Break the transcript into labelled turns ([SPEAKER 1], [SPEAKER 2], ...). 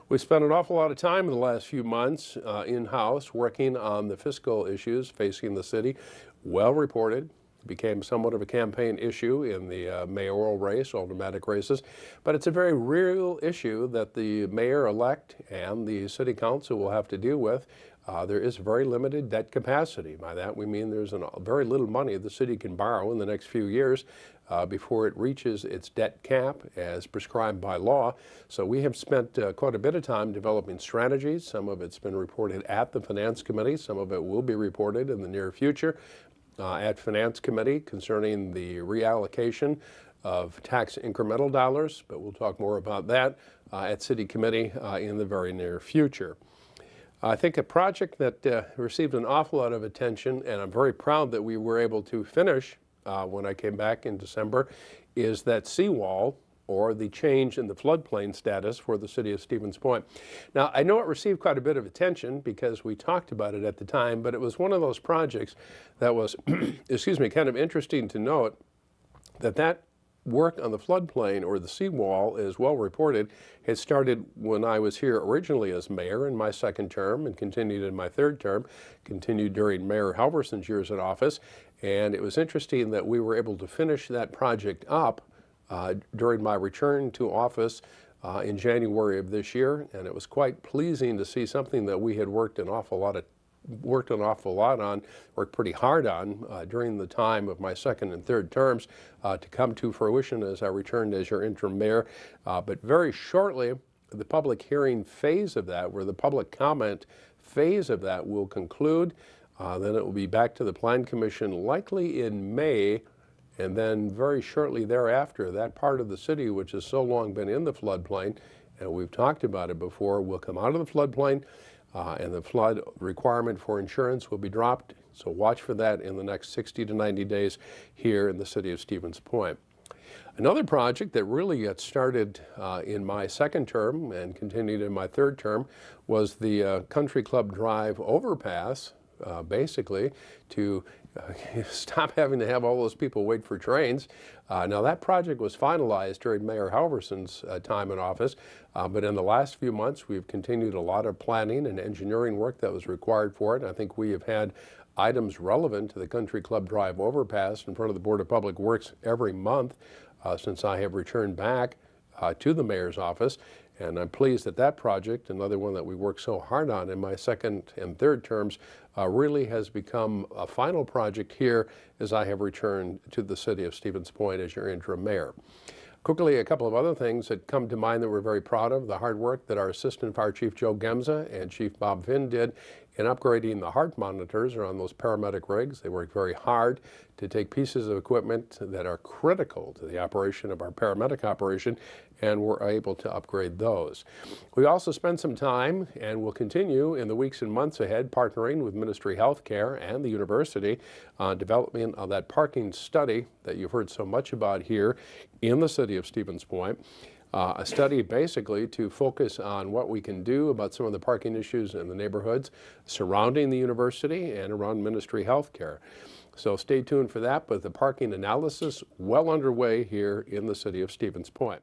[SPEAKER 1] We spent an awful lot of time in the last few months in-house working on the fiscal issues facing the city. Well reported. It became somewhat of a campaign issue in the mayoral race, automatic races, but it's a very real issue that the mayor-elect and the city council will have to deal with. There is very limited debt capacity. By that we mean there's very little money the city can borrow in the next few years before it reaches its debt cap as prescribed by law. So we have spent quite a bit of time developing strategies. Some of it's been reported at the Finance Committee. Some of it will be reported in the near future at Finance Committee concerning the reallocation of tax incremental dollars, but we'll talk more about that at City Committee in the very near future. I think a project that received an awful lot of attention, and I'm very proud that we were able to finish when I came back in December, is that seawall, or the change in the floodplain status for the city of Stevens Point. Now, I know it received quite a bit of attention because we talked about it at the time, but it was one of those projects that was, excuse me, kind of interesting to note that work on the floodplain, or the seawall, is well reported. It started when I was here originally as mayor in my second term and continued in my third term, continued during Mayor Halverson's years in office. And it was interesting that we were able to finish that project up during my return to office in January of this year. And it was quite pleasing to see something that we had worked an awful lot on, worked pretty hard on during the time of my second and third terms to come to fruition as I returned as your interim mayor. But very shortly, the public hearing phase of that, where the public comment phase of that will conclude. Then it will be back to the Plan Commission likely in May, and then very shortly thereafter, that part of the city which has so long been in the floodplain, and we've talked about it before, will come out of the floodplain. And the flood requirement for insurance will be dropped. So watch for that in the next 60 to 90 days here in the city of Stevens Point. Another project that really got started in my second term and continued in my third term was the Country Club Drive Overpass, basically to stop having to have all those people wait for trains. Now that project was finalized during Mayor Halverson's time in office, but in the last few months we've continued a lot of planning and engineering work that was required for it. I think we have had items relevant to the Country Club Drive Overpass in front of the Board of Public Works every month since I have returned back to the mayor's office. And I'm pleased that that project, another one that we worked so hard on in my second and third terms, really has become a final project here as I have returned to the city of Stevens Point as your interim mayor. Quickly, a couple of other things that come to mind that we're very proud of: the hard work that our Assistant Fire Chief Joe Gemza and Chief Bob Finn did in upgrading the heart monitors around those paramedic rigs. They worked very hard to take pieces of equipment that are critical to the operation of our paramedic operation, and were able to upgrade those. We also spent some time, and will continue in the weeks and months ahead, partnering with Ministry Healthcare and the university on development of that parking study that you've heard so much about here in the city of Stevens Point. A study basically to focus on what we can do about some of the parking issues in the neighborhoods surrounding the university and around Ministry Healthcare. So stay tuned for that, but the parking analysis well underway here in the city of Stevens Point.